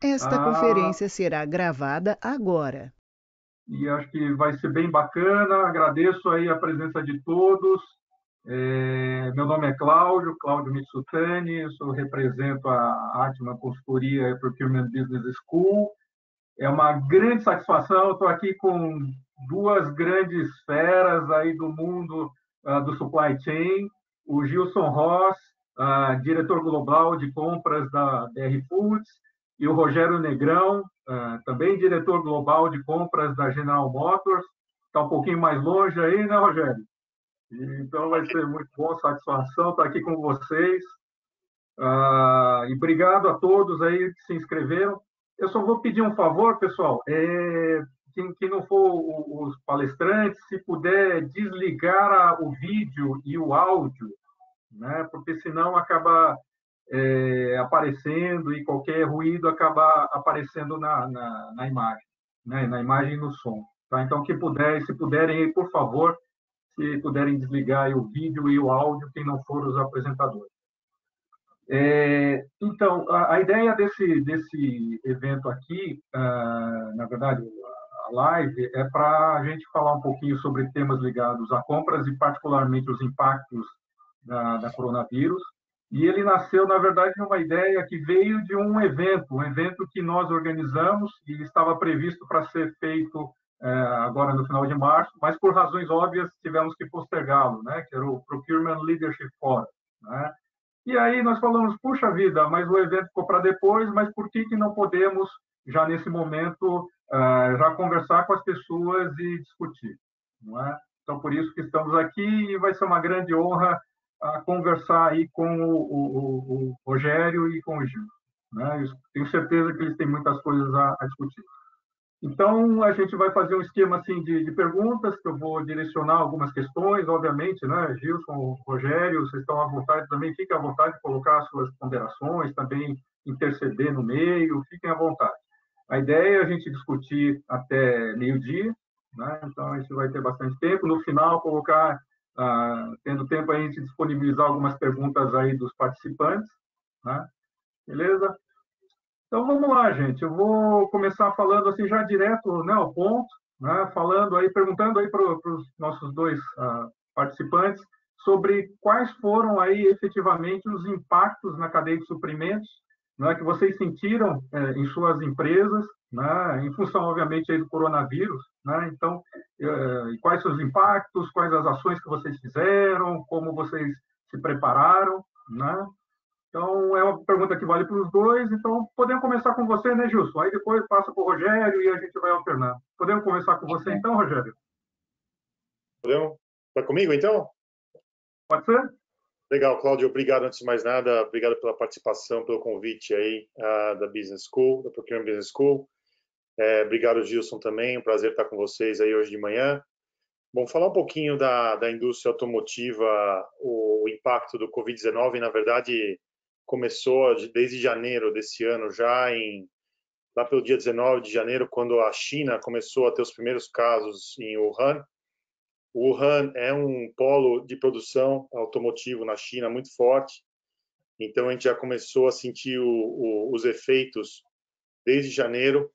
Esta Ah, conferência será gravada agora. e acho que vai ser bem bacana. Agradeço aí a presença de todos. Meu nome é Cláudio Mitsutani, eu represento a Atma Consultoria e Procurement Business School. É uma grande satisfação, estou aqui com duas grandes feras aí do mundo do supply chain, o Gilson Ross, diretor global de compras da BR Foods, e o Rogério Negrão, também diretor global de compras da General Motors. Está um pouquinho mais longe aí, né, Rogério? Então vai ser muito bom, satisfação estar aqui com vocês. E obrigado a todos aí que se inscreveram. Eu só vou pedir um favor, pessoal, quem não for os palestrantes, se puder desligar o vídeo e o áudio, né? Porque senão acaba aparecendo e qualquer ruído acaba aparecendo na imagem, né? Na imagem e no som. Tá? Então, quem puder, se puderem, por favor, se puderem desligar o vídeo e o áudio, quem não for os apresentadores. Então, a ideia desse evento aqui, na verdade, a live, é para a gente falar um pouquinho sobre temas ligados a compras e, particularmente, os impactos da coronavírus. E ele nasceu, na verdade, de uma ideia que veio de um evento que nós organizamos e estava previsto para ser feito agora no final de março, mas por razões óbvias tivemos que postergá-lo, né? Que era o Procurement Leadership Forum, né? E aí nós falamos, puxa vida, mas o evento ficou para depois, mas por que não podemos, já nesse momento, já conversar com as pessoas e discutir? Não é? Então, por isso que estamos aqui e vai ser uma grande honra conversar aí com o Rogério e com o Gil. Né? Eu tenho certeza que eles têm muitas coisas a discutir. Então, a gente vai fazer um esquema assim de perguntas, que eu vou direcionar algumas questões, obviamente, né? Gilson, Rogério, vocês estão à vontade também, fiquem à vontade de colocar as suas ponderações, também interceder no meio, fiquem à vontade. A ideia é a gente discutir até meio-dia, né? Então, a gente vai ter bastante tempo. No final, colocar, tendo tempo, a gente disponibilizar algumas perguntas aí dos participantes, né? Beleza? Então vamos lá, gente. Eu vou começar falando assim já direto, né, ao ponto, né, falando aí, perguntando aí para os nossos dois participantes sobre quais foram aí efetivamente os impactos na cadeia de suprimentos, né, que vocês sentiram em suas empresas, né, em função obviamente aí do coronavírus, né? Então, quais seus impactos, quais as ações que vocês fizeram, como vocês se prepararam, né? Então, é uma pergunta que vale para os dois. Então, podemos começar com você, né, Gilson? Aí depois passa para o Rogério e a gente vai alternando. Podemos começar com você, então, Rogério? Podemos? Tá comigo, então? Pode ser? Legal, Cláudio, obrigado antes de mais nada, obrigado pela participação, pelo convite aí da Business School, da Procurement Business School. Obrigado, Gilson, também, um prazer estar com vocês aí hoje de manhã. Bom, falar um pouquinho da indústria automotiva, o impacto do Covid-19, na verdade, começou desde janeiro desse ano, lá pelo dia 19 de janeiro, quando a China começou a ter os primeiros casos em Wuhan. Wuhan é um polo de produção automotivo na China muito forte, então a gente já começou a sentir os efeitos desde janeiro.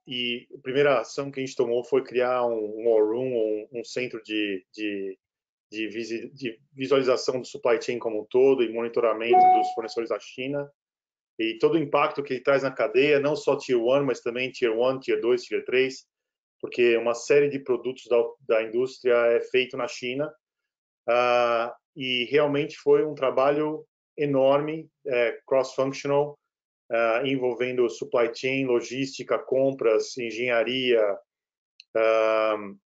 E a primeira ação que a gente tomou foi criar um War Room, um centro de visualização do supply chain como um todo e monitoramento dos fornecedores da China e todo o impacto que ele traz na cadeia, não só Tier 1, mas também Tier 1, Tier 2, Tier 3, porque uma série de produtos da indústria é feito na China, e realmente foi um trabalho enorme, cross-functional, envolvendo supply chain, logística, compras, engenharia,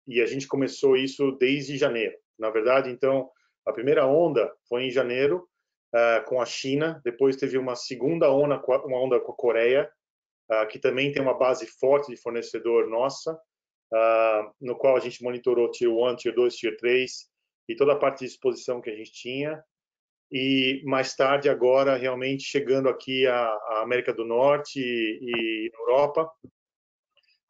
e a gente começou isso desde janeiro. Na verdade, então, a primeira onda foi em janeiro, com a China, depois teve uma segunda onda, uma onda com a Coreia, que também tem uma base forte de fornecedor nossa, no qual a gente monitorou Tier 1, Tier 2, Tier 3 e toda a parte de exposição que a gente tinha. E mais tarde, agora, realmente chegando aqui à América do Norte e Europa,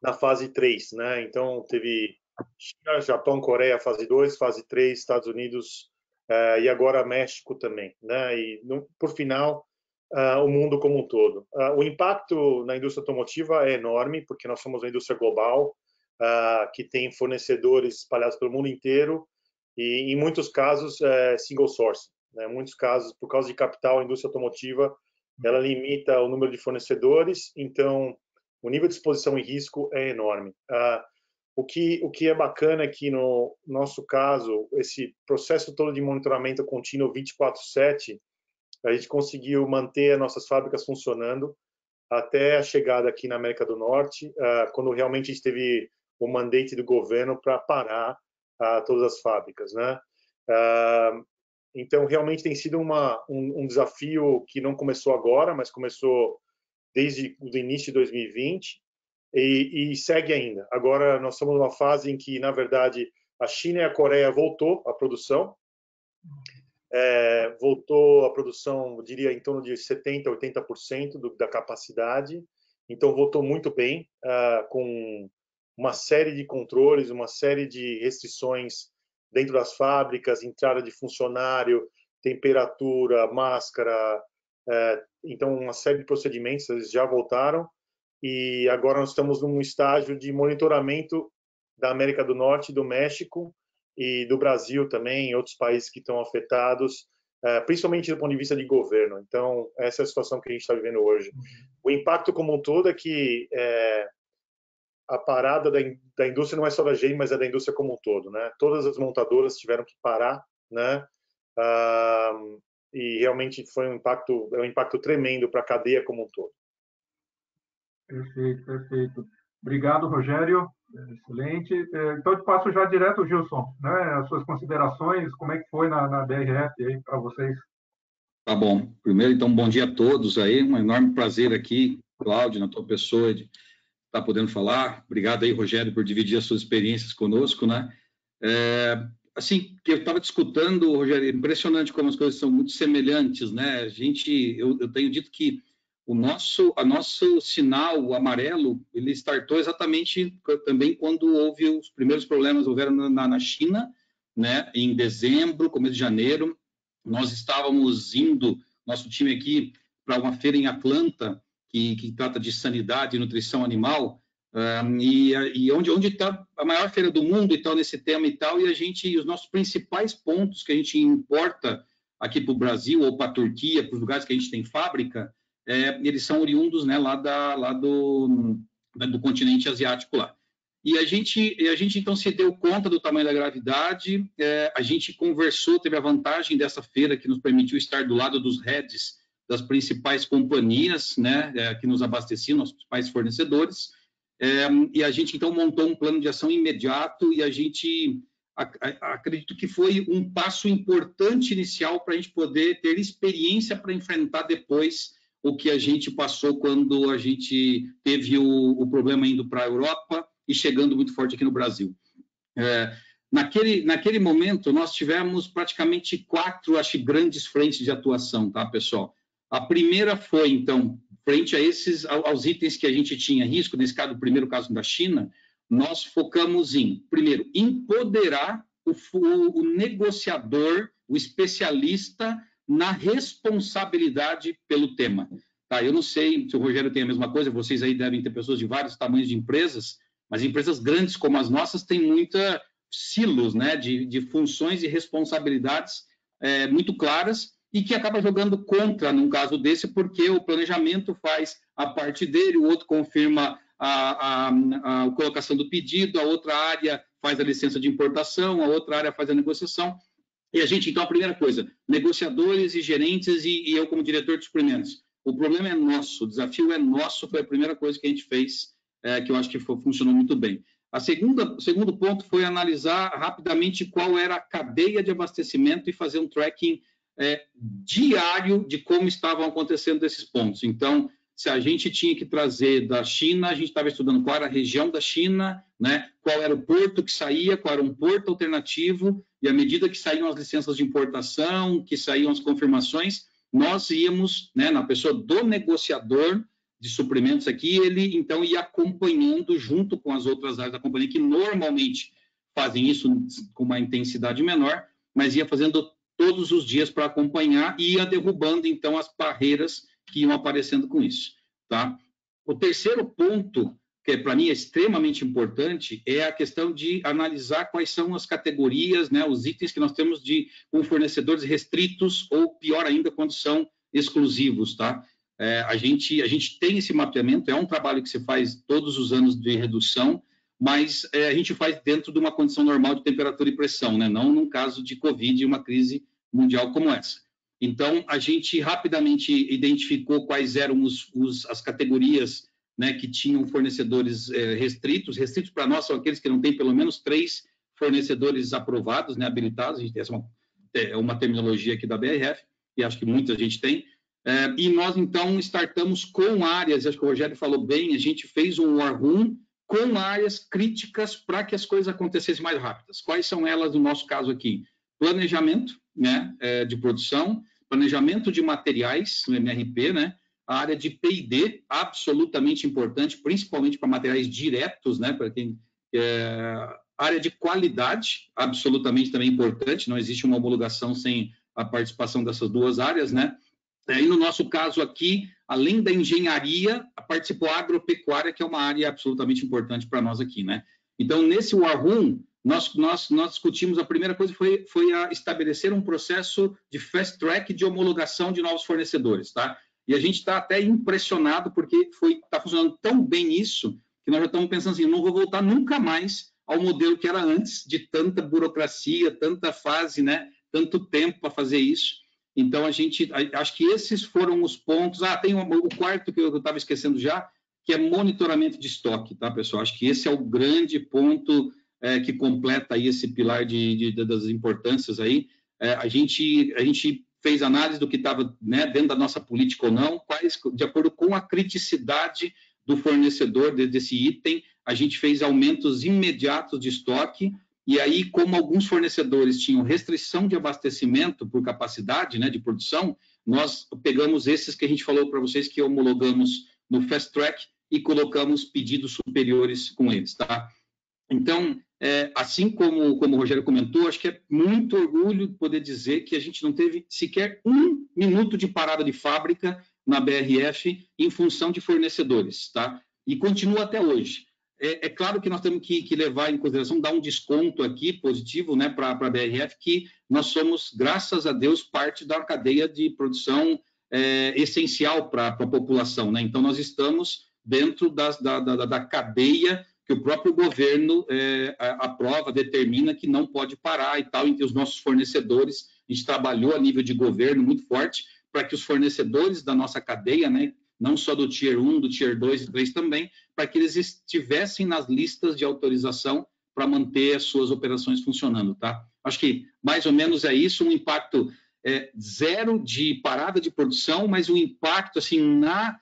na fase 3, né? Então, teve China, Japão, Coreia, fase 2, fase 3, Estados Unidos, e agora México também, né? E, por final, o mundo como um todo. O impacto na indústria automotiva é enorme, porque nós somos uma indústria global, que tem fornecedores espalhados pelo mundo inteiro e, em muitos casos, single source. Né? Em muitos casos, por causa de capital, a indústria automotiva ela limita o número de fornecedores, então o nível de exposição e risco é enorme. O que é bacana é que, no nosso caso, esse processo todo de monitoramento contínuo 24/7, a gente conseguiu manter as nossas fábricas funcionando até a chegada aqui na América do Norte, quando realmente a gente teve o mandate do governo para parar todas as fábricas, né? Então, realmente tem sido um desafio que não começou agora, mas começou desde o início de 2020 e segue ainda. Agora, nós estamos numa fase em que, na verdade, a China e a Coreia voltou à produção, eu diria, em torno de 70%, 80% da capacidade. Então, voltou muito bem, com uma série de controles, uma série de restrições dentro das fábricas, entrada de funcionário, temperatura, máscara, então uma série de procedimentos, eles já voltaram, e agora nós estamos num estágio de monitoramento da América do Norte, do México e do Brasil também, outros países que estão afetados, principalmente do ponto de vista de governo. Então, essa é a situação que a gente está vivendo hoje. O impacto como um todo é que a parada da indústria não é só da GM, mas é da indústria como um todo, né? Todas as montadoras tiveram que parar, né? E realmente foi um impacto tremendo para a cadeia como um todo. Perfeito, perfeito. Obrigado, Rogério. Excelente. Então, eu passo já direto, Gilson, né? As suas considerações, como é que foi na BRF aí para vocês? Tá bom. Primeiro, então, bom dia a todos aí. Um enorme prazer aqui, Cláudio, na tua pessoa, de estar podendo falar. Obrigado aí, Rogério, por dividir as suas experiências conosco, né? Assim, que eu estava te escutando, Rogério, impressionante como as coisas são muito semelhantes, né? Eu tenho dito que o nosso sinal, o amarelo, ele startou exatamente também quando houve os primeiros problemas, houveram na China, né? Em dezembro, começo de janeiro, nós estávamos indo, nosso time aqui, para uma feira em Atlanta, que trata de sanidade e nutrição animal, e onde está a maior feira do mundo e tal, nesse tema e tal, e os nossos principais pontos que a gente importa aqui para o Brasil ou para a Turquia, para os lugares que a gente tem fábrica, eles são oriundos, né, lá do continente asiático lá. E a gente então se deu conta do tamanho da gravidade, a gente conversou, teve a vantagem dessa feira que nos permitiu estar do lado dos heads das principais companhias, né, que nos abasteciam, nossos principais fornecedores, e a gente então montou um plano de ação imediato e a gente acredito que foi um passo importante inicial para a gente poder ter experiência para enfrentar depois o que a gente passou quando a gente teve o problema indo para a Europa e chegando muito forte aqui no Brasil. Naquele momento, nós tivemos praticamente 4, acho, grandes frentes de atuação, tá, pessoal? A primeira foi, então, frente aos itens que a gente tinha risco, nesse caso, o primeiro caso da China, nós focamos em, primeiro, empoderar o negociador, o especialista na responsabilidade pelo tema. Tá, eu não sei se o Rogério tem a mesma coisa, vocês aí devem ter pessoas de vários tamanhos de empresas, mas empresas grandes como as nossas têm muita silos, né, de funções e responsabilidades muito claras e que acaba jogando contra num caso desse, porque o planejamento faz a parte dele, o outro confirma a colocação do pedido, a outra área faz a licença de importação, a outra área faz a negociação. E a gente, então, a primeira coisa, negociadores e gerentes e eu como diretor de suprimentos. O problema é nosso, o desafio é nosso, foi a primeira coisa que a gente fez, que eu acho que funcionou muito bem. O segundo ponto foi analisar rapidamente qual era a cadeia de abastecimento e fazer um tracking diário de como estavam acontecendo esses pontos. Então, se a gente tinha que trazer da China, a gente estava estudando qual era a região da China, né, qual era o porto que saía, qual era um porto alternativo, e à medida que saíam as licenças de importação, que saíam as confirmações, nós íamos, né, na pessoa do negociador de suprimentos aqui, ele então ia acompanhando junto com as outras áreas da companhia, que normalmente fazem isso com uma intensidade menor, mas ia fazendo todos os dias para acompanhar e ia derrubando então as barreiras que iam aparecendo com isso, tá? O terceiro ponto, que para mim é extremamente importante, é a questão de analisar quais são as categorias, né, os itens que nós temos com fornecedores restritos, ou pior ainda, quando são exclusivos, tá? A gente tem esse mapeamento, é um trabalho que se faz todos os anos de redução, mas a gente faz dentro de uma condição normal de temperatura e pressão, né? Não num caso de Covid e uma crise mundial como essa. Então, a gente rapidamente identificou quais eram as categorias, né, que tinham fornecedores restritos. Restritos para nós são aqueles que não têm pelo menos 3 fornecedores aprovados, né, habilitados. A gente tem uma terminologia aqui da BRF, e acho que muita gente tem. E nós, então, startamos com áreas, acho que o Rogério falou bem, a gente fez um war room com áreas críticas para que as coisas acontecessem mais rápidas. Quais são elas no nosso caso aqui? Planejamento, né, de produção, planejamento de materiais, no MRP, né, a área de P&D, absolutamente importante, principalmente para materiais diretos, né, para quem... área de qualidade, absolutamente também importante, não existe uma homologação sem a participação dessas duas áreas, né? E no nosso caso aqui, além da engenharia, participou a agropecuária, que é uma área absolutamente importante para nós aqui, né? Então, nesse War Room, nós discutimos, a primeira coisa foi estabelecer um processo de fast track de homologação de novos fornecedores, tá? E a gente está até impressionado, porque está funcionando tão bem isso, que nós já estamos pensando assim, não vou voltar nunca mais ao modelo que era antes, de tanta burocracia, tanta fase, né? Tanto tempo para fazer isso. Então, acho que esses foram os pontos. Tem o quarto que eu estava esquecendo já, que é monitoramento de estoque, tá, pessoal? Acho que esse é o grande ponto que completa aí esse pilar das importâncias aí. A gente fez análise do que estava, né, dentro da nossa política ou não, de acordo com a criticidade do fornecedor desse item, a gente fez aumentos imediatos de estoque. E aí, como alguns fornecedores tinham restrição de abastecimento por capacidade, né, de produção, nós pegamos esses que a gente falou para vocês que homologamos no Fast Track e colocamos pedidos superiores com eles, tá? Então, assim como o Rogério comentou, acho que é muito orgulho poder dizer que a gente não teve sequer 1 minuto de parada de fábrica na BRF em função de fornecedores, tá? E continua até hoje. É claro que nós temos que levar em consideração, dar um desconto aqui positivo, né, para a BRF, que nós somos, graças a Deus, parte da cadeia de produção essencial para a população, né? Então, nós estamos dentro da cadeia que o próprio governo aprova, determina que não pode parar e tal, entre os nossos fornecedores. A gente trabalhou a nível de governo muito forte para que os fornecedores da nossa cadeia, né, não só do Tier 1, do Tier 2 e 3 também, para que eles estivessem nas listas de autorização para manter as suas operações funcionando, tá? Acho que mais ou menos é isso, um impacto zero de parada de produção, mas um impacto assim na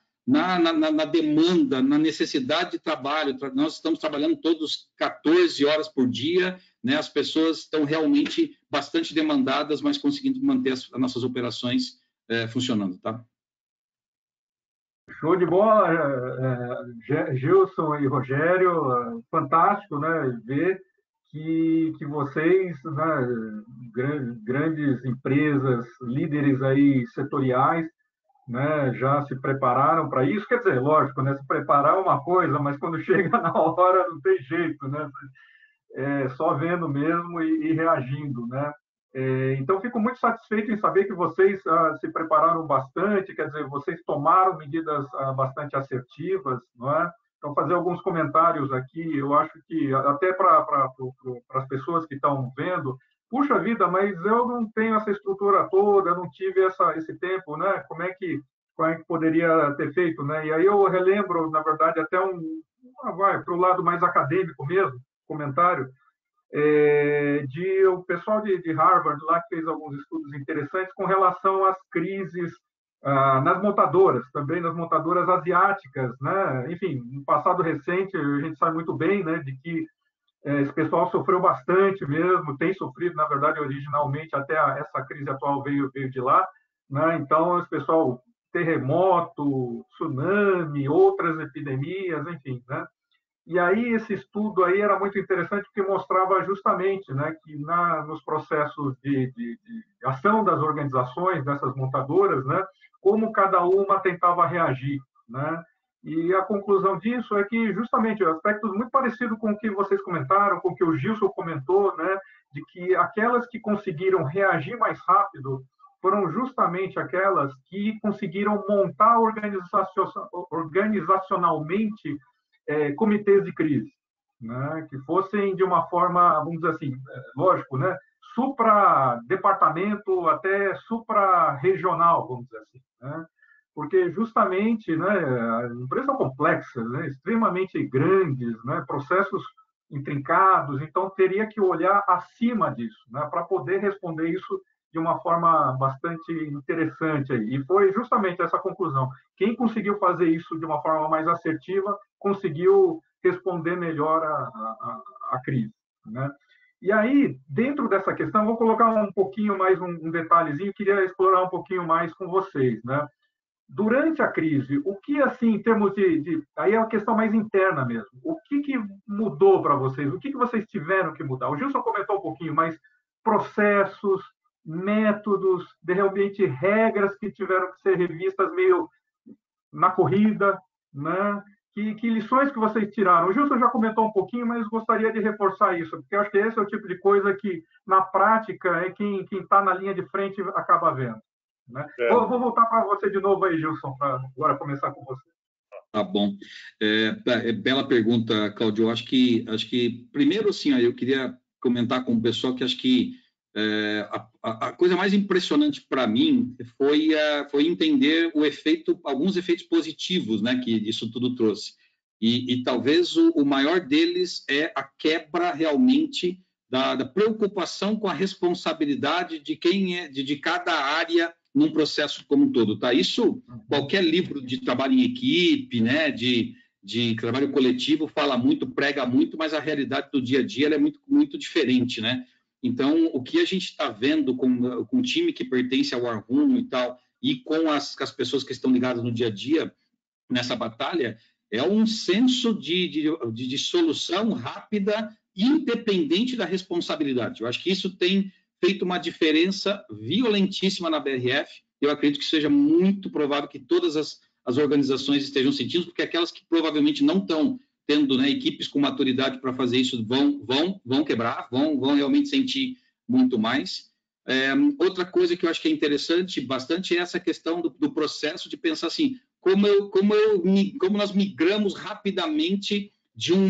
demanda, na necessidade de trabalho. Nós estamos trabalhando todos 14 horas por dia, né? As pessoas estão realmente bastante demandadas, mas conseguindo manter as nossas operações funcionando, tá? Show de bola, Gilson e Rogério, fantástico, né, ver que vocês, né, grandes empresas, líderes aí setoriais, né, já se prepararam para isso. Quer dizer, lógico, né, se preparar é uma coisa, mas quando chega na hora não tem jeito, né, só vendo mesmo e reagindo, né. Então, fico muito satisfeito em saber que vocês se prepararam bastante, quer dizer, vocês tomaram medidas bastante assertivas, não é? Então, fazer alguns comentários aqui, eu acho que, até para as pessoas que estão vendo, puxa vida, mas eu não tenho essa estrutura toda, eu não tive esse tempo, né? Como é que poderia ter feito, né? E aí eu relembro, na verdade, até para o lado mais acadêmico mesmo, comentário, o pessoal de Harvard lá que fez alguns estudos interessantes com relação às crises nas montadoras, também nas montadoras asiáticas, né? Enfim, no passado recente a gente sabe muito bem, né, de que esse pessoal sofreu bastante mesmo, tem sofrido, na verdade, originalmente até essa crise atual veio de lá, né? Então esse pessoal, terremoto, tsunami, outras epidemias, enfim, né? E aí esse estudo aí era muito interessante porque mostrava justamente, né, que nos processos de ação das organizações, dessas montadoras, né, como cada uma tentava reagir, né? E a conclusão disso é que, justamente, aspectos muito parecidos com o que vocês comentaram, com o que o Gilson comentou, né? De que aquelas que conseguiram reagir mais rápido foram justamente aquelas que conseguiram montar organizacionalmente comitês de crise, né? Que fossem de uma forma, vamos dizer assim, lógico, né? Supra-departamento até supra-regional, vamos dizer assim, né? Porque justamente, né, as empresas são complexas, né, extremamente grandes, né, processos intrincados, então teria que olhar acima disso, né, para poder responder isso de uma forma bastante interessante aí. E foi justamente essa conclusão. Quem conseguiu fazer isso de uma forma mais assertiva conseguiu responder melhor a crise, né? E aí, dentro dessa questão, vou colocar um pouquinho mais um detalhezinho, queria explorar um pouquinho mais com vocês, né? Durante a crise, o que, assim, em termos aí é uma questão mais interna mesmo, o que mudou para vocês? O que vocês tiveram que mudar? O Gilson comentou um pouquinho, mas processos, métodos, de repente regras que tiveram que ser revistas meio na corrida, né? Que lições que vocês tiraram? O Gilson já comentou um pouquinho, mas gostaria de reforçar isso, porque eu acho que esse é o tipo de coisa que, na prática, é quem está na linha de frente acaba vendo, né? Vou voltar para você de novo aí, Gilson, para agora começar com você. Tá bom. Bela pergunta, Cláudio. Eu acho que primeiro, assim, eu queria comentar com o pessoal que acho que a coisa mais impressionante para mim foi entender alguns efeitos positivos, né, que isso tudo trouxe. E talvez o maior deles é a quebra realmente da preocupação com a responsabilidade de de cada área num processo como um todo, tá? Isso, qualquer livro de trabalho em equipe, né, de trabalho coletivo fala muito, prega muito, mas a realidade do dia a dia ela é muito, muito diferente, né? Então, o que a gente está vendo com o time que pertence ao Arrum e tal, e com as pessoas que estão ligadas no dia a dia nessa batalha, é um senso de solução rápida, independente da responsabilidade. Eu acho que isso tem feito uma diferença violentíssima na BRF. Eu acredito que seja muito provável que todas as organizações estejam sentindo, porque aquelas que provavelmente não estão tendo, né, equipes com maturidade para fazer isso vão quebrar, vão realmente sentir muito mais. Outra coisa que eu acho que é interessante bastante é essa questão do processo de pensar assim, como nós migramos rapidamente de um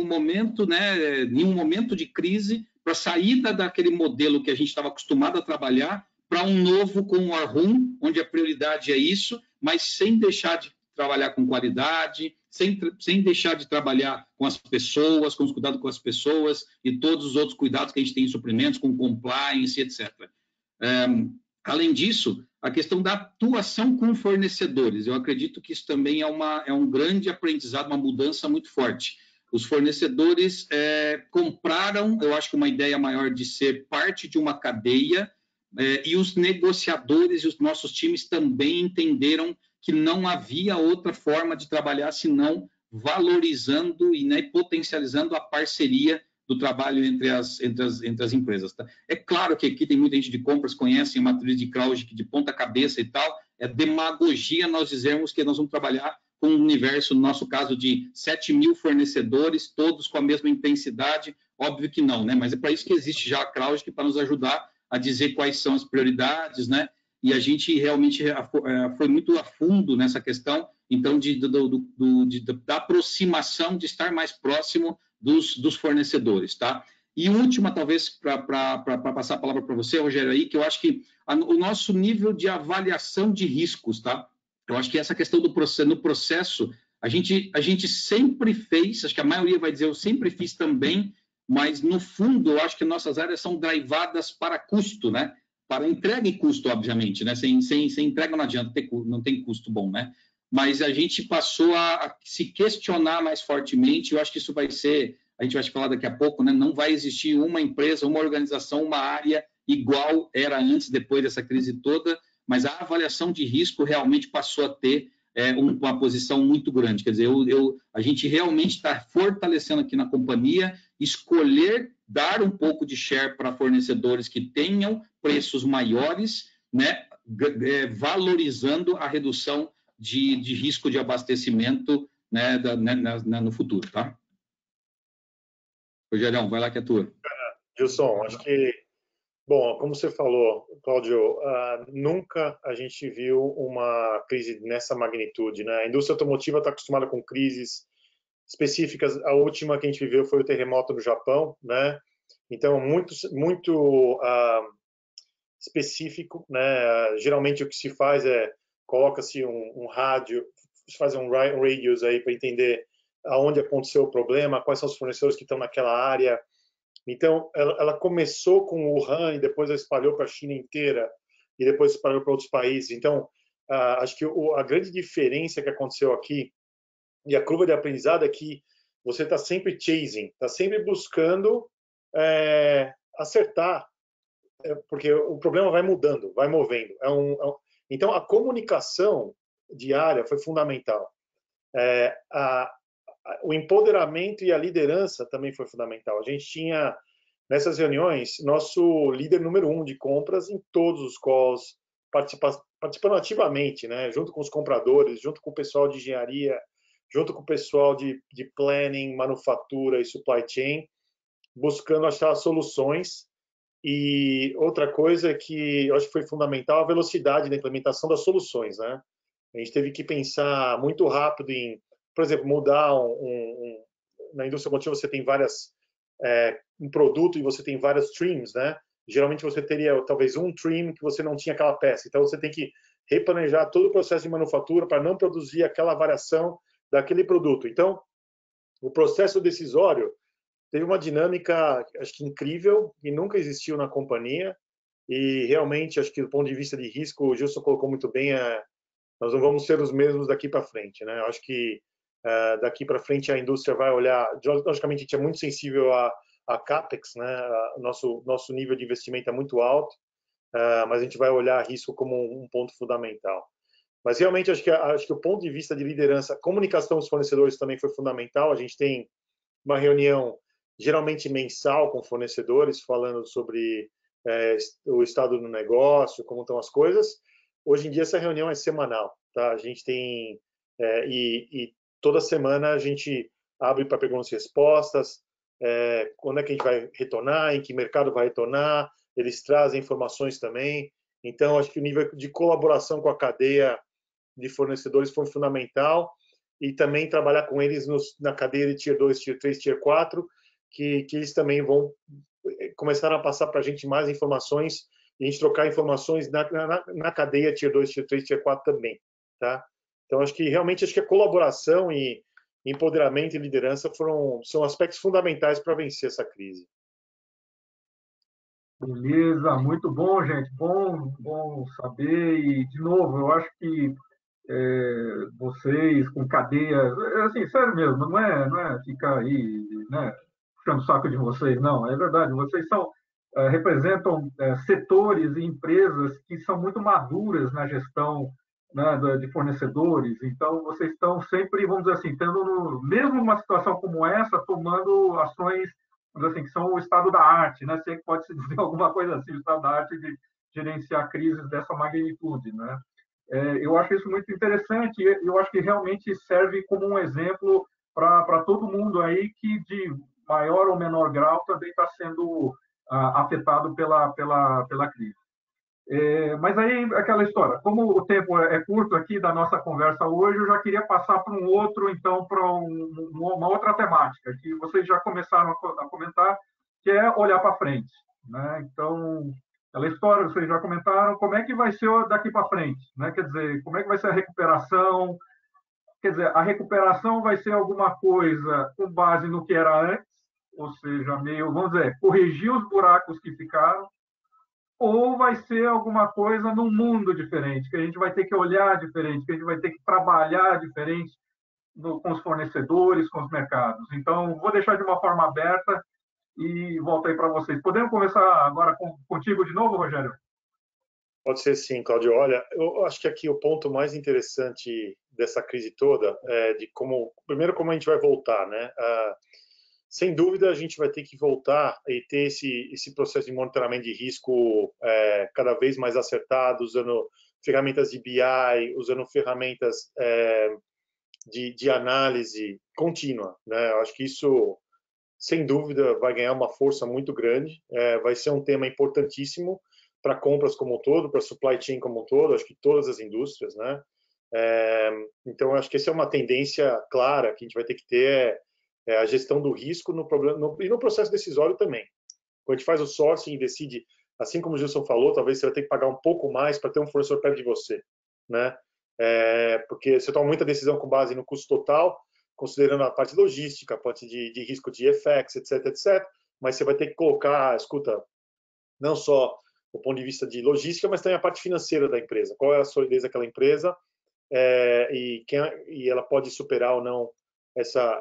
momento, né, em um momento de crise, para a saída daquele modelo que a gente estava acostumado a trabalhar para um novo com o Arrum, onde a prioridade é isso, mas sem deixar de trabalhar com qualidade, sem deixar de trabalhar com as pessoas, com os cuidados com as pessoas e todos os outros cuidados que a gente tem em suprimentos, com compliance, etc. Além disso, a questão da atuação com fornecedores. Eu acredito que isso também é um grande aprendizado, uma mudança muito forte. Os fornecedores compraram, eu acho que uma ideia maior de ser parte de uma cadeia, e os negociadores e os nossos times também entenderam que não havia outra forma de trabalhar senão valorizando e, né, potencializando a parceria do trabalho entre as empresas. Tá? É claro que aqui tem muita gente de compras, conhece a matriz de Krauss de ponta cabeça e tal, é demagogia nós dizermos que nós vamos trabalhar com um universo, no nosso caso, de 7.000 fornecedores, todos com a mesma intensidade, óbvio que não, né? Mas é para isso que existe já a Krauss, para nos ajudar a dizer quais são as prioridades, né? E a gente realmente foi muito a fundo nessa questão, então, da aproximação, de estar mais próximo dos fornecedores, tá? E última, talvez, para passar a palavra para você, Rogério, aí, que eu acho que o nosso nível de avaliação de riscos, tá? Eu acho que essa questão no processo, a gente sempre fez, acho que a maioria vai dizer, eu sempre fiz também, mas, no fundo, eu acho que nossas áreas são drivadas para custo, né? Para entrega e custo, obviamente, né? Sem entrega não adianta, não tem custo bom, né? Mas a gente passou a se questionar mais fortemente, eu acho que isso vai ser, a gente vai falar daqui a pouco, né? Não vai existir uma empresa, uma organização, uma área igual era antes, depois dessa crise toda, mas a avaliação de risco realmente passou a ter uma posição muito grande. Quer dizer, a gente realmente está fortalecendo aqui na companhia, escolher dar um pouco de share para fornecedores que tenham preços maiores, né? valorizando a redução de risco de abastecimento, né, no futuro, tá? Rogério, vai lá que é tua. Gilson, acho que, bom, como você falou, Cláudio, nunca a gente viu uma crise nessa magnitude, né? A indústria automotiva está acostumada com crises específicas. A última que a gente viveu foi o terremoto no Japão, né? Então, muito específico, né? Geralmente o que se faz é coloca-se um rádio, se faz um radius aí para entender aonde aconteceu o problema, quais são os fornecedores que estão naquela área. Então, ela começou com o Wuhan e depois ela espalhou para a China inteira e depois espalhou para outros países. Então, acho que a grande diferença que aconteceu aqui e a curva de aprendizado é que você está sempre chasing, está sempre buscando acertar, porque o problema vai mudando, vai movendo. Então, a comunicação diária foi fundamental. O empoderamento e a liderança também foi fundamental. A gente tinha, nessas reuniões, nosso líder número 1 de compras em todos os calls, participando ativamente, né? Junto com os compradores, junto com o pessoal de engenharia, junto com o pessoal de planning, manufatura e supply chain, buscando achar soluções. E outra coisa que eu acho que foi fundamental, a velocidade da implementação das soluções, né? A gente teve que pensar muito rápido em, por exemplo, mudar na indústria automotiva você tem um produto e você tem várias streams, né? Geralmente você teria talvez um trim que você não tinha aquela peça, então você tem que replanejar todo o processo de manufatura para não produzir aquela variação daquele produto. Então, o processo decisório teve uma dinâmica, acho que incrível, que nunca existiu na companhia, e realmente, acho que do ponto de vista de risco, o Gilson colocou muito bem, nós não vamos ser os mesmos daqui para frente, né? Acho que daqui para frente a indústria vai olhar, logicamente a gente é muito sensível a CAPEX, né? Nosso nível de investimento é muito alto, mas a gente vai olhar risco como um ponto fundamental. Mas realmente acho que o ponto de vista de liderança, comunicação dos fornecedores também foi fundamental. A gente tem uma reunião geralmente mensal com fornecedores falando sobre o estado do negócio, como estão as coisas. Hoje em dia essa reunião é semanal, tá? A gente tem e toda semana a gente abre para perguntas e respostas, quando é que a gente vai retornar, em que mercado vai retornar, eles trazem informações também. Então, acho que o nível de colaboração com a cadeia de fornecedores foi fundamental e também trabalhar com eles na cadeia de Tier 2, Tier 3, Tier 4, que eles também vão começar a passar para a gente mais informações e a gente trocar informações na cadeia Tier 2, Tier 3, Tier 4 também, tá? Então, acho que a colaboração e empoderamento e liderança são aspectos fundamentais para vencer essa crise. Beleza, muito bom, gente. Bom saber. E, de novo, eu acho que vocês com cadeias, assim, sério mesmo, não é ficar aí, né, puxando o saco de vocês, não. É verdade, vocês representam setores e empresas que são muito maduras na gestão, né, de fornecedores. Então, vocês estão sempre, vamos dizer assim, mesmo numa situação como essa, tomando ações, vamos dizer assim, que são o estado da arte, né? Se pode se dizer alguma coisa assim, o estado da arte de gerenciar crises dessa magnitude, né? Eu acho isso muito interessante e eu acho que realmente serve como um exemplo para todo mundo aí que, de maior ou menor grau, também está sendo afetado pela crise. Mas aí, aquela história, como o tempo é curto aqui da nossa conversa hoje, eu já queria passar para uma outra temática, que vocês já começaram a comentar, que é olhar para frente, né? Então, aquela história, vocês já comentaram, como é que vai ser daqui para frente, né? Quer dizer, como é que vai ser a recuperação? Quer dizer, a recuperação vai ser alguma coisa com base no que era antes, ou seja, vamos dizer, corrigir os buracos que ficaram, ou vai ser alguma coisa num mundo diferente, que a gente vai ter que olhar diferente, que a gente vai ter que trabalhar diferente com os fornecedores, com os mercados. Então, vou deixar de uma forma aberta e volto aí para vocês. Podemos começar agora contigo de novo, Rogério? Pode ser sim, Cláudio. Olha, eu acho que aqui o ponto mais interessante dessa crise toda é primeiro, como a gente vai voltar, né? sem dúvida, a gente vai ter que voltar e ter esse processo de monitoramento de risco cada vez mais acertado, usando ferramentas de BI, usando ferramentas de análise contínua, né? Eu acho que isso, sem dúvida, vai ganhar uma força muito grande, vai ser um tema importantíssimo para compras como um todo, para supply chain como um todo, acho que todas as indústrias, né? Então, acho que essa é uma tendência clara que a gente vai ter que ter, a gestão do risco e no processo decisório também. Quando a gente faz o sourcing e decide, assim como o Gilson falou, talvez você vai ter que pagar um pouco mais para ter um fornecedor perto de você, né? Porque você toma muita decisão com base no custo total, considerando a parte logística, a parte de risco de FX, etc., mas você vai ter que colocar, escuta, não só do ponto de vista de logística, mas também a parte financeira da empresa. Qual é a solidez daquela empresa e ela pode superar ou não essa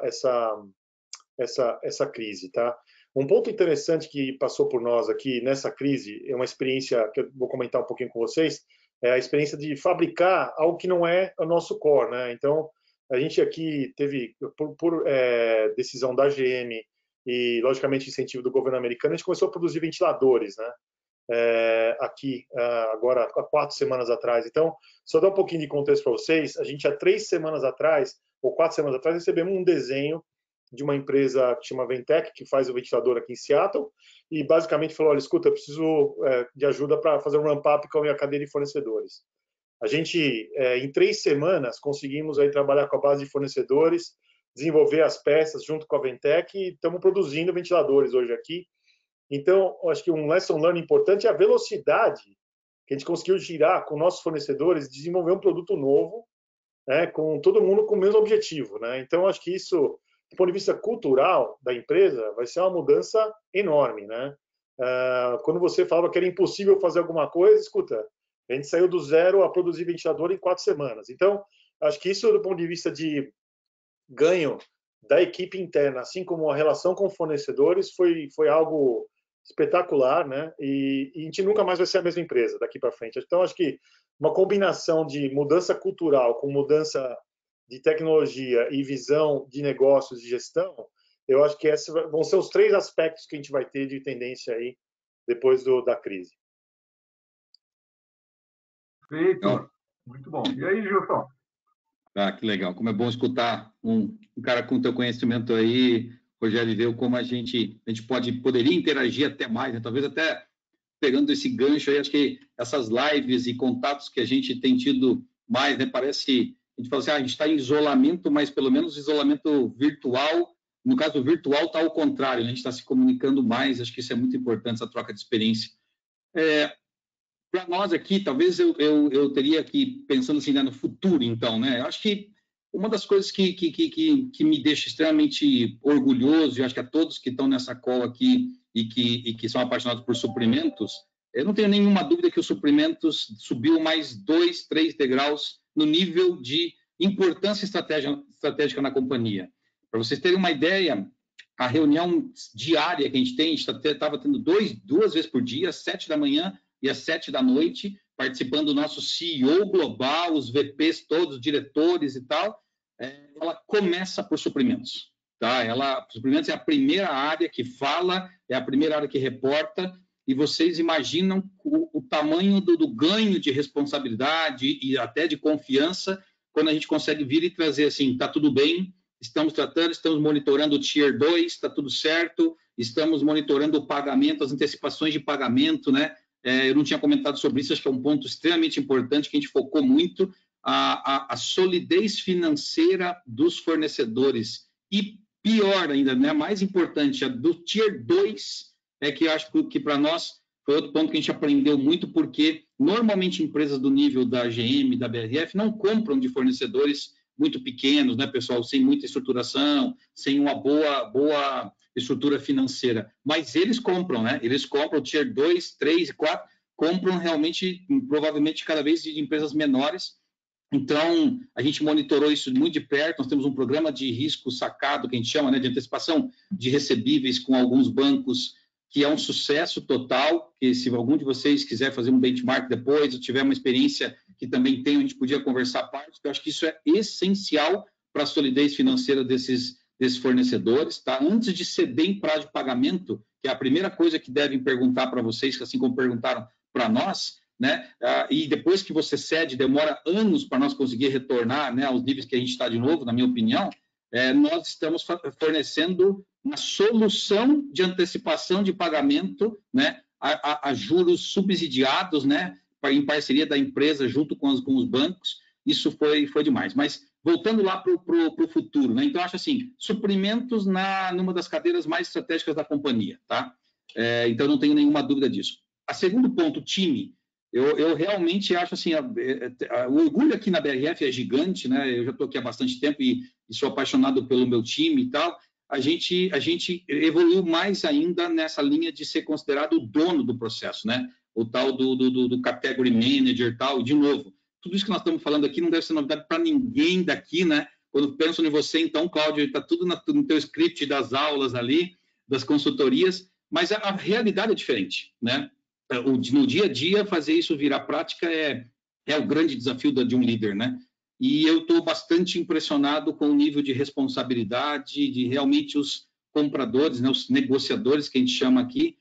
crise, tá? Um ponto interessante que passou por nós aqui nessa crise é uma experiência que eu vou comentar um pouquinho com vocês, é a experiência de fabricar algo que não é o nosso core, né? Então, a gente aqui teve, por decisão da GM e, logicamente, incentivo do governo americano, a gente começou a produzir ventiladores, né? Aqui, agora, há 4 semanas atrás. Então, só dar um pouquinho de contexto para vocês, a gente há 3 semanas atrás, ou 4 semanas atrás, recebemos um desenho de uma empresa que chama Ventec, que faz o ventilador aqui em Seattle, e basicamente falou, olha, escuta, eu preciso de ajuda para fazer um ramp-up com a minha cadeia de fornecedores. A gente, em 3 semanas, conseguimos aí trabalhar com a base de fornecedores, desenvolver as peças junto com a Ventec, e estamos produzindo ventiladores hoje aqui. Então, eu acho que um lesson learned importante é a velocidade que a gente conseguiu girar com nossos fornecedores, desenvolver um produto novo, né, com todo mundo com o mesmo objetivo, né? Então, acho que isso, do ponto de vista cultural da empresa, vai ser uma mudança enorme, né? Quando você falava que era impossível fazer alguma coisa, escuta, a gente saiu do zero a produzir ventilador em 4 semanas. Então, acho que isso, do ponto de vista de ganho da equipe interna, assim como a relação com fornecedores, foi algo espetacular, né? E a gente nunca mais vai ser a mesma empresa daqui para frente. Então, acho que uma combinação de mudança cultural com mudança de tecnologia e visão de negócios e gestão, eu acho que esses vão ser os 3 aspectos que a gente vai ter de tendência aí depois da crise. Feito. Muito bom. E aí, Gilson? Que legal. Como é bom escutar um cara com teu conhecimento aí, Rogério, ver como a gente poderia interagir até mais, né? Talvez até pegando esse gancho aí, acho que essas lives e contatos que a gente tem tido mais, né? Parece, a gente fala assim, a gente está em isolamento, mas pelo menos isolamento virtual. No caso virtual está ao contrário, né? A gente está se comunicando mais, acho que isso é muito importante, essa troca de experiência. Para nós aqui, talvez eu teria que, pensando assim, né, no futuro, então, né? Eu acho que uma das coisas que me deixa extremamente orgulhoso, e acho que a todos que estão nessa call aqui e que são apaixonados por suprimentos, eu não tenho nenhuma dúvida que os suprimentos subiu mais 2, 3 degraus no nível de importância estratégica na companhia. Para vocês terem uma ideia, a reunião diária que a gente estava tendo 2 vezes por dia, às 7 da manhã e às 7 da noite, participando do nosso CEO global, os VPs todos, diretores e tal, ela começa por suprimentos. Tá? Suprimentos é a primeira área que fala, é a primeira área que reporta, e vocês imaginam o tamanho do ganho de responsabilidade e até de confiança quando a gente consegue vir e trazer assim, está tudo bem, estamos tratando, estamos monitorando o Tier 2, está tudo certo, estamos monitorando o pagamento, as antecipações de pagamento, né? Eu não tinha comentado sobre isso, acho que é um ponto extremamente importante que a gente focou muito, a solidez financeira dos fornecedores. E pior ainda, né, mais importante, a do Tier 2, que eu acho que para nós foi outro ponto que a gente aprendeu muito, porque normalmente empresas do nível da GM, da BRF, não compram de fornecedores muito pequenos, né, pessoal, sem muita estruturação, sem uma boa estrutura financeira, mas eles compram, né? Eles compram Tier 2, 3 e 4, compram realmente, provavelmente, cada vez de empresas menores. Então, a gente monitorou isso muito de perto, nós temos um programa de risco sacado, que a gente chama, né, de antecipação de recebíveis com alguns bancos, que é um sucesso total, que se algum de vocês quiser fazer um benchmark depois, ou tiver uma experiência que também tem, a gente podia conversar parte, porque eu acho que isso é essencial para a solidez financeira desses desses fornecedores, tá? Antes de ceder em prazo de pagamento, que é a primeira coisa que devem perguntar para vocês, assim como perguntaram para nós, né? E depois que você cede, demora anos para nós conseguir retornar, né, aos níveis que a gente está de novo, na minha opinião, nós estamos fornecendo uma solução de antecipação de pagamento, né, a juros subsidiados, né, em parceria da empresa junto com os bancos. Isso foi demais. Mas voltando lá para o futuro, né? Então, acho assim, suprimentos numa das cadeiras mais estratégicas da companhia, tá? Então, não tenho nenhuma dúvida disso. A segundo ponto, time. Eu realmente acho assim, o orgulho aqui na BRF é gigante, né? Eu já estou aqui há bastante tempo e sou apaixonado pelo meu time e tal. A gente evoluiu mais ainda nessa linha de ser considerado o dono do processo, né? O tal do category manager e tal. De novo, tudo isso que nós estamos falando aqui não deve ser novidade para ninguém daqui, né? Quando penso em você, então, Cláudio, está tudo no teu script das aulas ali, das consultorias, mas a realidade é diferente, né? No dia a dia, fazer isso virar prática é o grande desafio de um líder, né? E eu estou bastante impressionado com o nível de responsabilidade de realmente os compradores, né, os negociadores, que a gente chama aqui,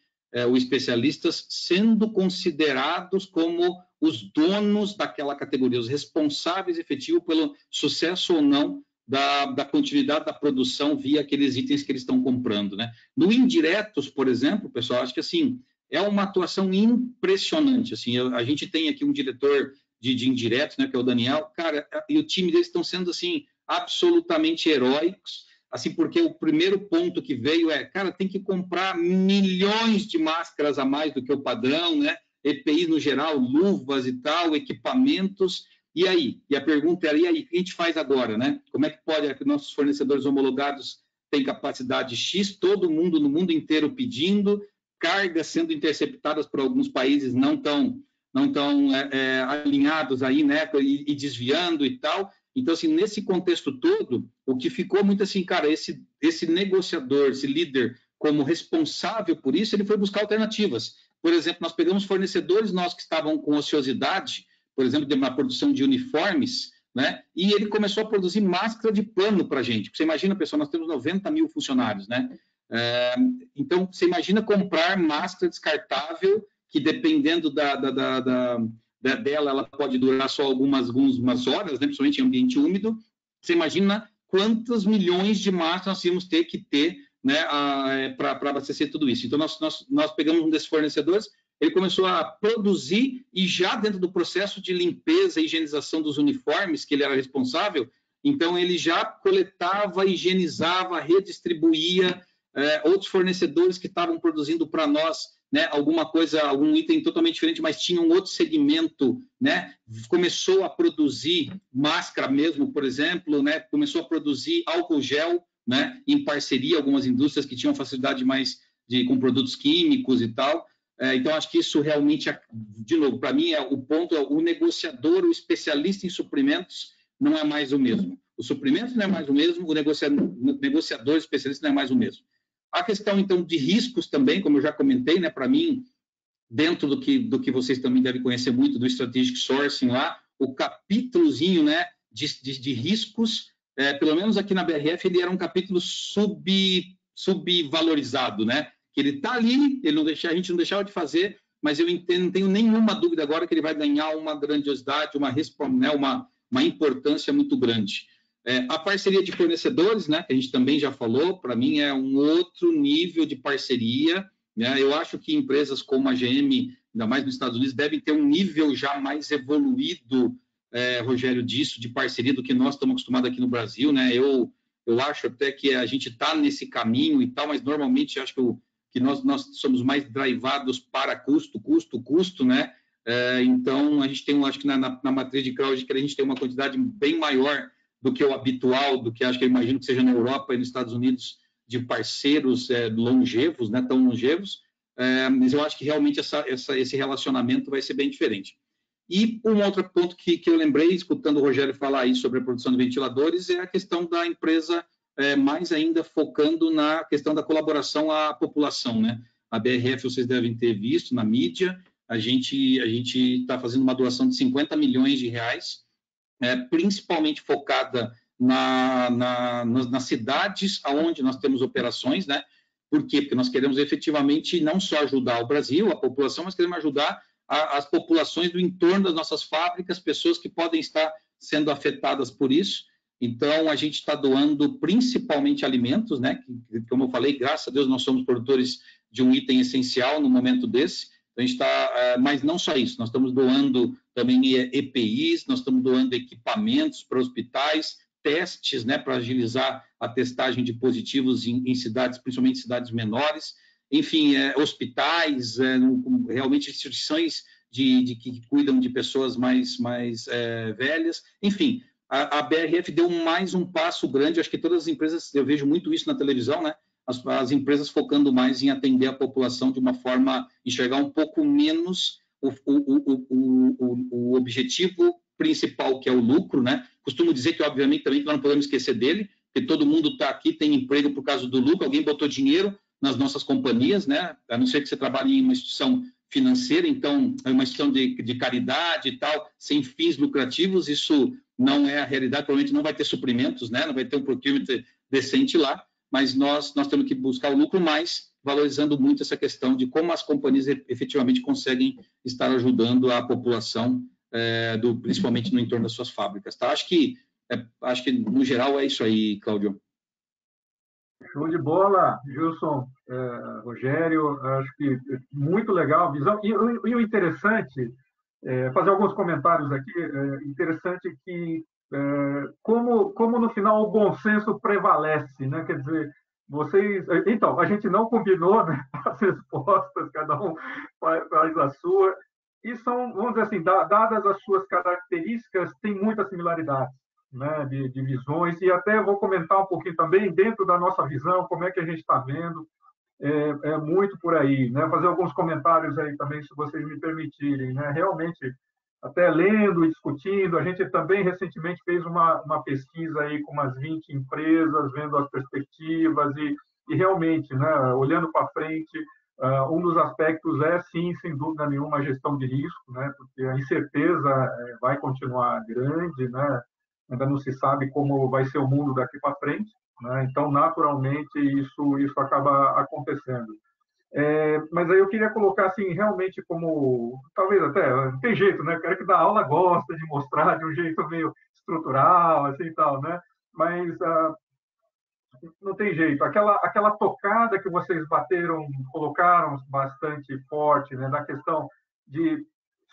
os especialistas, sendo considerados como os donos daquela categoria, os responsáveis efetivos pelo sucesso ou não da continuidade da produção via aqueles itens que eles estão comprando, né? No indiretos, por exemplo, pessoal, acho que assim, é uma atuação impressionante. Assim, a gente tem aqui um diretor de indiretos, né, que é o Daniel, cara, e o time deles estão sendo assim, absolutamente heróicos, assim, porque o primeiro ponto que veio cara, tem que comprar milhões de máscaras a mais do que o padrão, né? EPI no geral, luvas e tal, equipamentos, e aí? E a pergunta era, e aí, o que a gente faz agora, né? Como é que pode, que nossos fornecedores homologados têm capacidade X, todo mundo no mundo inteiro pedindo, cargas sendo interceptadas por alguns países não tão alinhados aí, né, e desviando e tal. Então, assim, nesse contexto todo, o que ficou muito assim, cara, esse negociador, esse líder, como responsável por isso, ele foi buscar alternativas. Por exemplo, nós pegamos fornecedores nossos que estavam com ociosidade, por exemplo, na produção de uniformes, né, e ele começou a produzir máscara de pano para a gente. Você imagina, pessoal, nós temos 90 mil funcionários, né? Então, você imagina comprar máscara descartável, que dependendo dela, ela pode durar só algumas horas, né, principalmente em ambiente úmido. Você imagina quantos milhões de máscaras nós íamos ter que ter, né, para abastecer tudo isso. Então, nós pegamos um desses fornecedores, ele começou a produzir e já dentro do processo de limpeza e higienização dos uniformes, que ele era responsável, então ele já coletava, higienizava, redistribuía, outros fornecedores que estavam produzindo para nós, né, alguma coisa, algum item totalmente diferente, mas tinha um outro segmento, né, começou a produzir máscara mesmo, por exemplo, né, começou a produzir álcool gel, né, em parceria, algumas indústrias que tinham facilidade mais com produtos químicos e tal. Então, acho que isso realmente, de novo, para mim, o ponto é o negociador, o especialista em suprimentos não é mais o mesmo. O suprimento não é mais o mesmo, o negociador especialista não é mais o mesmo. A questão, então, de riscos também, como eu já comentei, né, para mim, dentro do que vocês também devem conhecer muito do Strategic Sourcing lá, o capítulozinho, né, de riscos, pelo menos aqui na BRF, ele era um capítulo subvalorizado, né? Que ele está ali, a gente não deixava de fazer, mas eu não tenho nenhuma dúvida agora que ele vai ganhar uma grandiosidade, uma importância muito grande. A parceria de fornecedores, né, que a gente também já falou, para mim é um outro nível de parceria, né? Eu acho que empresas como a GM, ainda mais nos Estados Unidos, devem ter um nível já mais evoluído, Rogério, disso, de parceria do que nós estamos acostumados aqui no Brasil, né? Eu acho até que a gente está nesse caminho e tal, mas normalmente acho que nós somos mais drivados para custo, né? Então, a gente tem, acho que na matriz de CrowdStrike, a gente tem uma quantidade bem maior do que o habitual, do que acho que eu imagino que seja na Europa e nos Estados Unidos, de parceiros longevos, né, tão longevos, mas eu acho que realmente esse relacionamento vai ser bem diferente. E um outro ponto que eu lembrei, escutando o Rogério falar aí sobre a produção de ventiladores, é a questão da empresa mais ainda focando na questão da colaboração à população, né? A BRF, vocês devem ter visto na mídia, a gente está fazendo uma doação de 50 milhões de reais, principalmente focada nas cidades onde nós temos operações, né? Por quê? Porque nós queremos efetivamente não só ajudar o Brasil, a população, mas queremos ajudar as populações do entorno das nossas fábricas, pessoas que podem estar sendo afetadas por isso. Então, a gente está doando principalmente alimentos, né? Que, como eu falei, graças a Deus nós somos produtores de um item essencial no momento desse. Então, a gente está, mas não só isso, nós estamos doando também EPIs, nós estamos doando equipamentos para hospitais, testes, né, para agilizar a testagem de positivos em cidades, principalmente cidades menores, enfim, hospitais, realmente instituições que cuidam de pessoas mais velhas, enfim, a BRF deu mais um passo grande, acho que todas as empresas, eu vejo muito isso na televisão, né, as empresas focando mais em atender a população de uma forma, enxergar um pouco menos o objetivo principal, que é o lucro, né? Costumo dizer que, obviamente, também que nós não podemos esquecer dele, porque todo mundo está aqui, tem emprego por causa do lucro, alguém botou dinheiro nas nossas companhias, né? A não ser que você trabalhe em uma instituição financeira, então, é uma instituição de caridade e tal, sem fins lucrativos, isso não é a realidade, provavelmente não vai ter suprimentos, né? Não vai ter um procurement decente lá, mas nós temos que buscar o lucro, mais valorizando muito essa questão de como as companhias efetivamente conseguem estar ajudando a população, principalmente no entorno das suas fábricas. Tá? Acho que, no geral, é isso aí, Cláudio. Show de bola, Gilson, Rogério, acho que muito legal a visão. E o interessante, fazer alguns comentários aqui, interessante que, como no final o bom senso prevalece, né? Quer dizer, então, a gente não combinou, né, as respostas, cada um faz a sua, e são, vamos dizer assim, dadas as suas características, tem muitas similaridades, né, de visões, e até vou comentar um pouquinho também, dentro da nossa visão, como é que a gente está vendo, muito por aí, né, fazer alguns comentários aí também, se vocês me permitirem, né, realmente, até lendo e discutindo, a gente também recentemente fez uma pesquisa aí com umas 20 empresas, vendo as perspectivas e realmente, né, olhando para frente, um dos aspectos sim, sem dúvida nenhuma, a gestão de risco, né, porque a incerteza vai continuar grande, né, ainda não se sabe como vai ser o mundo daqui para frente, né, então, naturalmente, isso acaba acontecendo. Mas aí eu queria colocar assim, realmente como, talvez até, não tem jeito, né? O cara que dá aula gosta de mostrar de um jeito meio estrutural, assim, tal, né? Mas não tem jeito. Aquela tocada que vocês colocaram bastante forte, né? Da questão de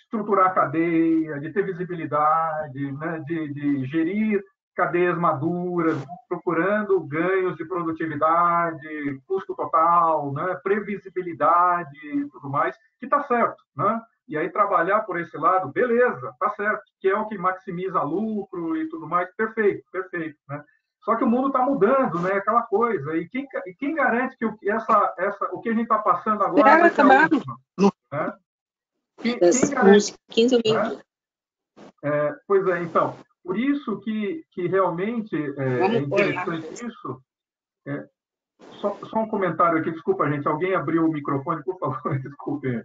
estruturar a cadeia, de ter visibilidade, né? de gerir cadeias maduras, procurando ganhos de produtividade, custo total, né, previsibilidade e tudo mais, que está certo, né? E aí trabalhar por esse lado, beleza, está certo, que é o que maximiza lucro e tudo mais, perfeito, né? Só que o mundo está mudando, né? Aquela coisa. E quem garante que o que a gente está passando agora vai ser a última? Né? Quem garante? 15 minutos. Né? Pois é, então. Por isso que realmente é interessante isso. Só um comentário aqui, desculpa, gente. Alguém abriu o microfone, por favor, desculpem.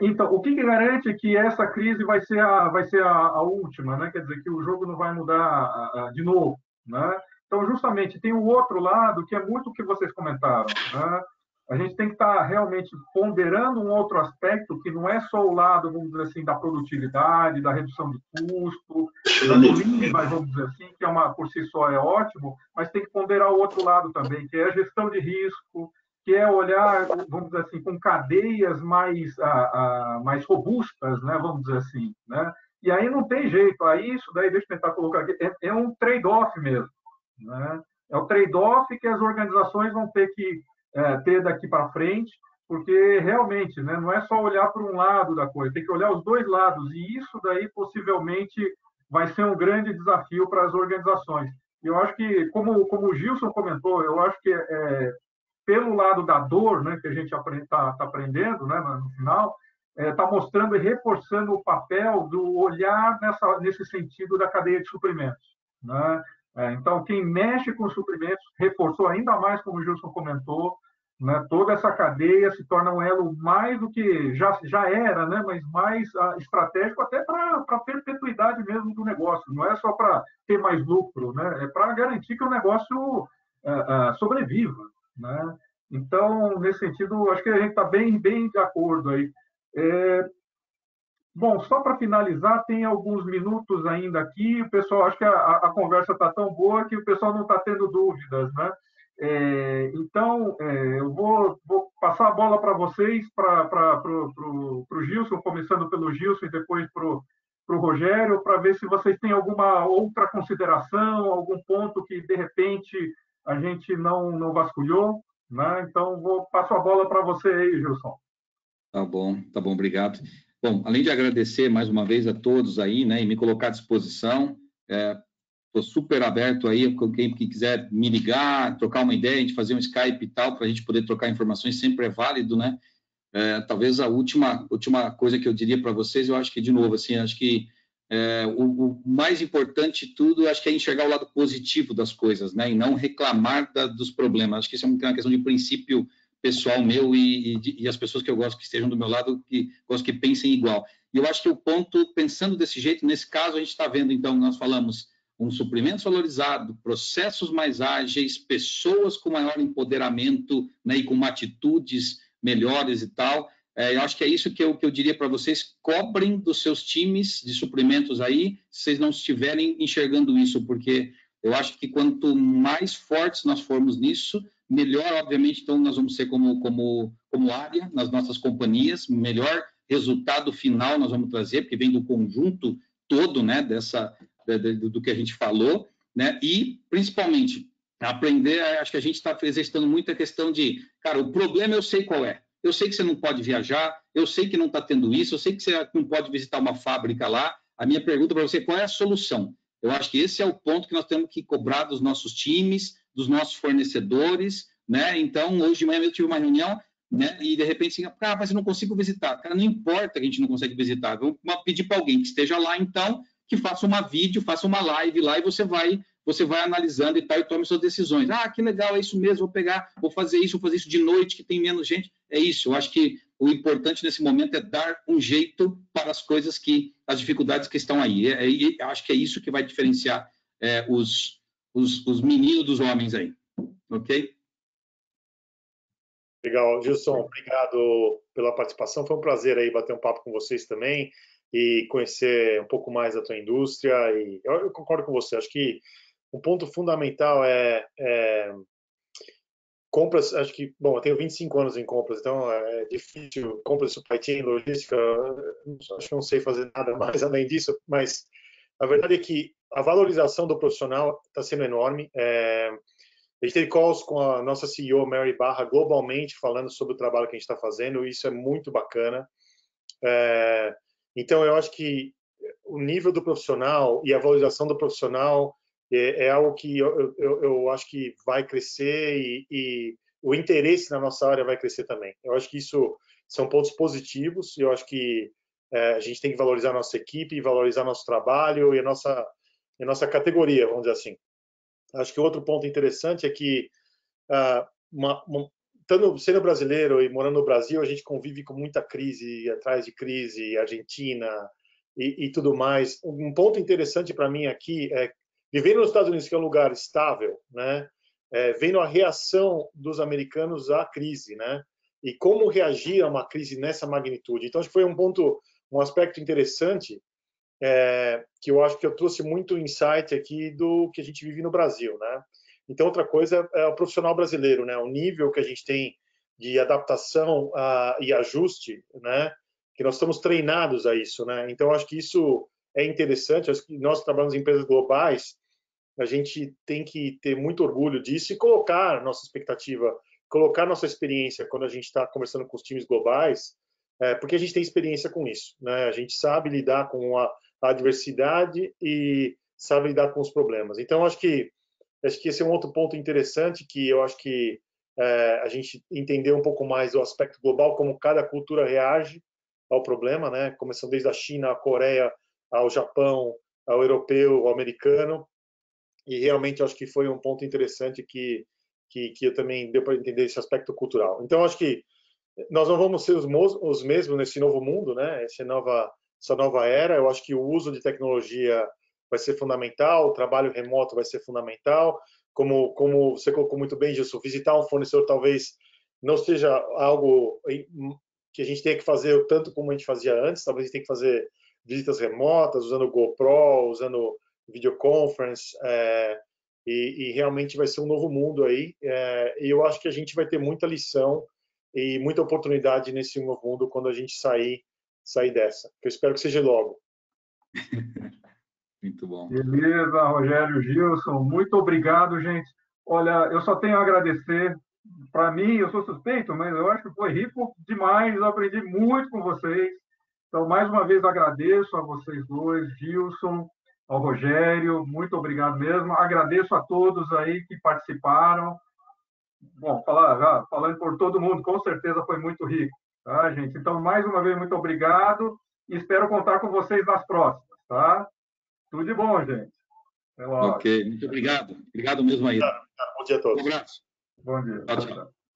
Então, o que garante que essa crise vai ser a última, né? Quer dizer, que o jogo não vai mudar de novo, né? Então, justamente, tem o outro lado, que é muito o que vocês comentaram, né? A gente tem que estar realmente ponderando um outro aspecto, que não é só o lado, vamos dizer assim, da produtividade, da redução de custo, da mas vamos dizer assim, que por si só é ótimo, mas tem que ponderar o outro lado também, que é a gestão de risco, que é olhar, vamos dizer assim, com cadeias mais robustas, né, vamos dizer assim, né? E aí não tem jeito, aí isso daí, deixa eu tentar colocar aqui, é um trade-off mesmo, né? É o trade-off que as organizações vão ter que ter daqui para frente, porque realmente, né, não é só olhar para um lado da coisa, tem que olhar os dois lados, e isso daí possivelmente vai ser um grande desafio para as organizações. E eu acho que, como o Gilson comentou, eu acho que pelo lado da dor, né, que a gente está aprendendo, né, no final, está mostrando e reforçando o papel do olhar nesse sentido da cadeia de suprimentos, né? Então, quem mexe com suprimentos, reforçou ainda mais, como o Gilson comentou, né? Toda essa cadeia se torna um elo mais do que já era, né? Mas mais estratégico até para a perpetuidade mesmo do negócio. Não é só para ter mais lucro, né? É para garantir que o negócio sobreviva, né? Então, nesse sentido, acho que a gente está bem de acordo aí. Bom, só para finalizar, tem alguns minutos ainda aqui. O pessoal, acho que a conversa está tão boa que o pessoal não está tendo dúvidas, né? Então, eu vou passar a bola para vocês, para o Gilson, começando pelo Gilson e depois para o Rogério, para ver se vocês têm alguma outra consideração, algum ponto que, de repente, a gente não vasculhou, né? Então, passo a bola para você aí, Gilson. Tá bom, obrigado. Bom, além de agradecer mais uma vez a todos aí, né, e me colocar à disposição, estou super aberto aí, quem quiser me ligar, trocar uma ideia, a gente fazer um Skype e tal, para a gente poder trocar informações, sempre é válido, né? Talvez a última coisa que eu diria para vocês, eu acho que, de novo, assim, acho que o mais importante de tudo, acho que é enxergar o lado positivo das coisas, né, e não reclamar dos problemas. Acho que isso é uma questão de princípio pessoal meu e as pessoas que eu gosto que estejam do meu lado, que gosto que pensem igual. E eu acho que o ponto, pensando desse jeito, nesse caso, a gente está vendo, então, nós falamos um suprimento valorizado, processos mais ágeis, pessoas com maior empoderamento, né, e com atitudes melhores e tal. Eu acho que é isso que eu diria para vocês, cobrem dos seus times de suprimentos aí, se vocês não estiverem enxergando isso, porque eu acho que quanto mais fortes nós formos nisso, melhor, obviamente, então nós vamos ser como área nas nossas companhias, melhor resultado final nós vamos trazer, porque vem do conjunto todo, né, do que a gente falou, né, e principalmente aprender, acho que a gente está exercitando muito a questão de, cara, o problema eu sei qual é. Eu sei que você não pode viajar, eu sei que não está tendo isso, eu sei que você não pode visitar uma fábrica lá. A minha pergunta para você, qual é a solução? Eu acho que esse é o ponto que nós temos que cobrar dos nossos times, dos nossos fornecedores, né? Então, hoje de manhã eu tive uma reunião, né? E de repente, assim, mas eu não consigo visitar. Cara, não importa que a gente não consegue visitar. Vamos pedir para alguém que esteja lá, então, que faça uma vídeo, faça uma live lá e você vai analisando e tal, e tome suas decisões. Que legal, é isso mesmo, vou fazer isso de noite, que tem menos gente. É isso, eu acho que o importante nesse momento é dar um jeito para as dificuldades que estão aí. Acho que é isso que vai diferenciar os meninos dos homens aí, ok? Legal, Gilson, obrigado pela participação, foi um prazer aí bater um papo com vocês também e conhecer um pouco mais da tua indústria, e eu concordo com você, acho que um ponto fundamental compras, acho que, bom, eu tenho 25 anos em compras, então é difícil, compras, supply chain, logística, acho que não sei fazer nada mais além disso, mas a verdade é que a valorização do profissional está sendo enorme. A gente teve calls com a nossa CEO, Mary Barra, globalmente, falando sobre o trabalho que a gente está fazendo, e isso é muito bacana. Então, eu acho que o nível do profissional e a valorização do profissional é algo que eu acho que vai crescer e o interesse na nossa área vai crescer também. Eu acho que isso são pontos positivos, e eu acho que a gente tem que valorizar a nossa equipe, valorizar nosso trabalho e a nossa categoria, vamos dizer assim. Acho que outro ponto interessante é que, sendo brasileiro e morando no Brasil, a gente convive com muita crise, atrás de crise, Argentina e tudo mais. Um ponto interessante para mim aqui é, vivendo nos Estados Unidos, que é um lugar estável, né, vendo a reação dos americanos à crise, né, e como reagir a uma crise nessa magnitude. Então, acho que foi um aspecto interessante, que eu acho que eu trouxe muito insight aqui do que a gente vive no Brasil, né? Então, outra coisa é o profissional brasileiro, né? O nível que a gente tem de adaptação e ajuste, né? Que nós estamos treinados a isso, né? Então, acho que isso é interessante. Acho que nós trabalhamos em empresas globais, a gente tem que ter muito orgulho disso e colocar nossa expectativa, colocar nossa experiência quando a gente está conversando com os times globais, porque a gente tem experiência com isso, né? A gente sabe lidar com a adversidade e sabe lidar com os problemas. Então, acho que esse é um outro ponto interessante, que eu acho que a gente entender um pouco mais do aspecto global, como cada cultura reage ao problema, né? Começando desde a China, a Coreia, ao Japão, ao europeu, ao americano. E realmente acho que foi um ponto interessante que que eu também deu para entender esse aspecto cultural. Então, acho que nós não vamos ser os mesmos nesse novo mundo, né? Essa nova era. Eu acho que o uso de tecnologia vai ser fundamental, o trabalho remoto vai ser fundamental. Como você colocou muito bem, Gilson, visitar um fornecedor talvez não seja algo que a gente tenha que fazer tanto como a gente fazia antes, talvez a gente tenha que fazer visitas remotas, usando o GoPro, usando videoconference, e realmente vai ser um novo mundo aí, e eu acho que a gente vai ter muita lição e muita oportunidade nesse novo mundo quando a gente sair dessa, que eu espero que seja logo. Muito bom. Beleza, Rogério, Gilson, muito obrigado, gente. Olha, eu só tenho a agradecer. Para mim, eu sou suspeito, mas eu acho que foi rico demais, eu aprendi muito com vocês. Então, mais uma vez, agradeço a vocês dois, Gilson, ao Rogério, muito obrigado mesmo. Agradeço a todos aí que participaram. Bom, falando por todo mundo, com certeza foi muito rico, tá, gente? Então, mais uma vez, muito obrigado e espero contar com vocês nas próximas, tá? Tudo de bom, gente. Ok, muito obrigado. Obrigado mesmo aí. Bom dia a todos. Um abraço. Bom dia. Tchau, tchau.